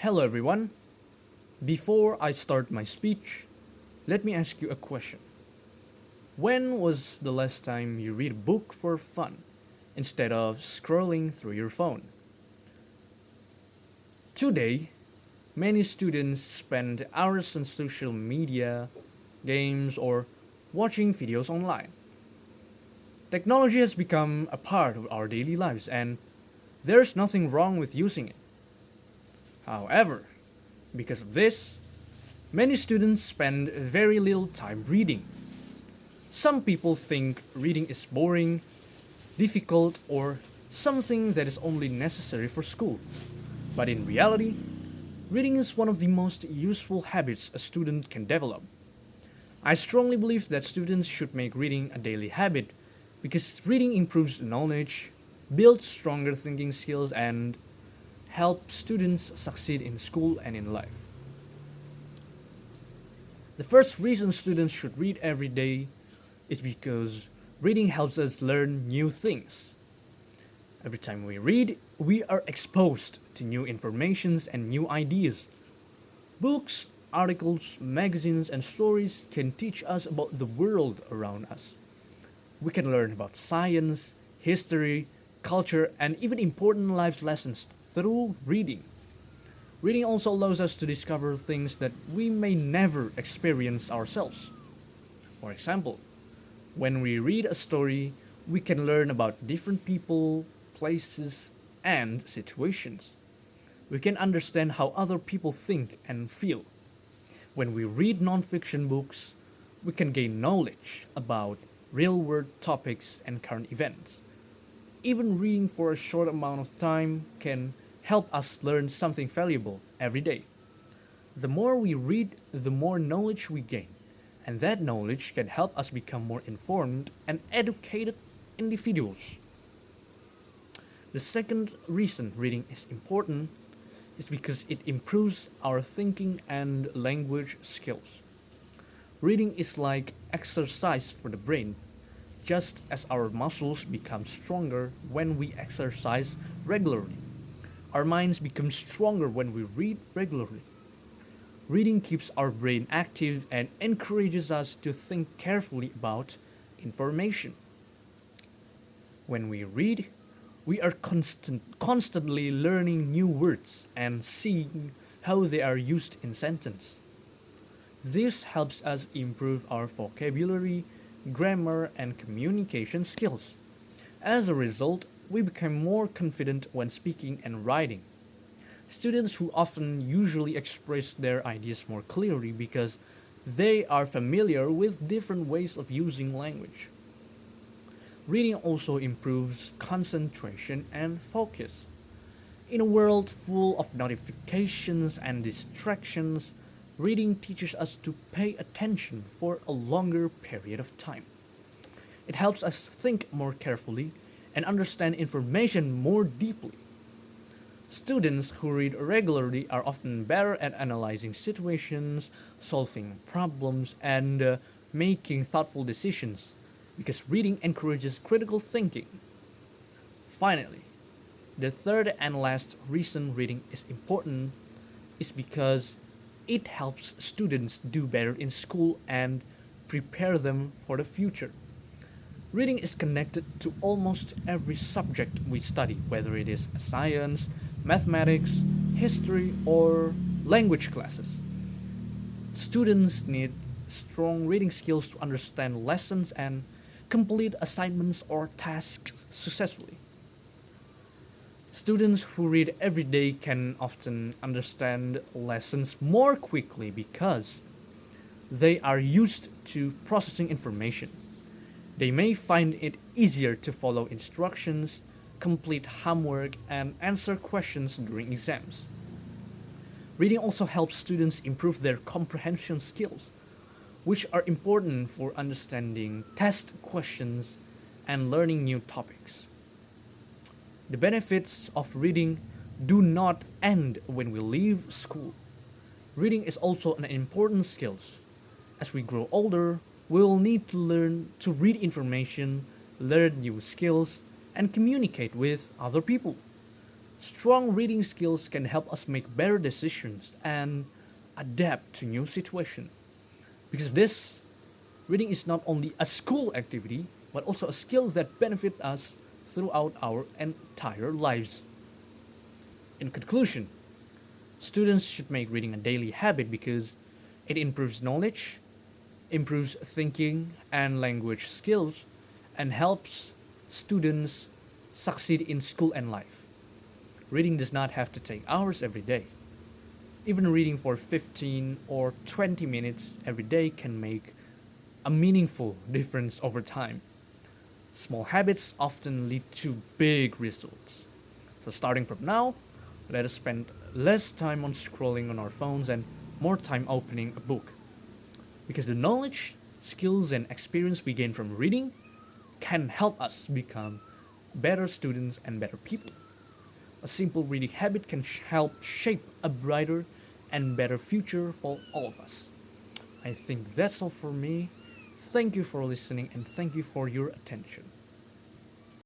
Hello, everyone. Before I start my speech, let me ask you a question. When was the last time you read a book for fun instead of scrolling through your phone? Today, many students spend hours on social media, games, or watching videos online. Technology has become a part of our daily lives, and there's nothing wrong with using it. However, because of this, many students spend very little time reading. Some people think reading is boring, difficult, or something that is only necessary for school. But in reality, reading is one of the most useful habits a student can develop. I strongly believe that students should make reading a daily habit because reading improves knowledge, builds stronger thinking skills, and helps students succeed in school and in life. The first reason students should read every day is because reading helps us learn new things. Every time we read, we are exposed to new informations and new ideas. Books, articles, magazines, and stories can teach us about the world around us. We can learn about science, history, culture, and even important life lessons through reading. Reading also allows us to discover things that we may never experience ourselves. For example, when we read a story, we can learn about different people, places, and situations. We can understand how other people think and feel. When we read nonfiction books, we can gain knowledge about real world topics and current events. Even reading for a short amount of time can help us learn something valuable every day. The more we read, the more knowledge we gain, and that knowledge can help us become more informed and educated individuals. The second reason reading is important is because it improves our thinking and language skills. Reading is like exercise for the brain, just as our muscles become stronger when we exercise regularly. Our minds become stronger when we read regularly. Reading keeps our brain active and encourages us to think carefully about information. When we read, we are constantly learning new words and seeing how they are used in sentence. This helps us improve our vocabulary, grammar, and communication skills. As a result, we become more confident when speaking and writing. Students who often usually express their ideas more clearly because they are familiar with different ways of using language. Reading also improves concentration and focus. In a world full of notifications and distractions, reading teaches us to pay attention for a longer period of time. It helps us think more carefully and understand information more deeply. Students who read regularly are often better at analyzing situations, solving problems, and making thoughtful decisions because reading encourages critical thinking. Finally, the third and last reason reading is important is because it helps students do better in school and prepare them for the future. Reading is connected to almost every subject we study, whether it is science, mathematics, history, or language classes. Students need strong reading skills to understand lessons and complete assignments or tasks successfully. Students who read every day can often understand lessons more quickly because they are used to processing information. They may find it easier to follow instructions, complete homework, and answer questions during exams. Reading also helps students improve their comprehension skills, which are important for understanding test questions and learning new topics. The benefits of reading do not end when we leave school. Reading is also an important skill. As we grow older, we will need to learn to read information, learn new skills, and communicate with other people. Strong reading skills can help us make better decisions and adapt to new situations. Because of this, reading is not only a school activity, but also a skill that benefits us throughout our entire lives. In conclusion, students should make reading a daily habit because it improves knowledge, improves thinking and language skills, and helps students succeed in school and life. Reading does not have to take hours every day. Even reading for 15 or 20 minutes every day can make a meaningful difference over time. Small habits often lead to big results. So, starting from now, let us spend less time on scrolling on our phones and more time opening a book. Because the knowledge, skills, and experience we gain from reading can help us become better students and better people. A simple reading habit can help shape a brighter and better future for all of us. I think that's all for me. Thank you for listening and thank you for your attention.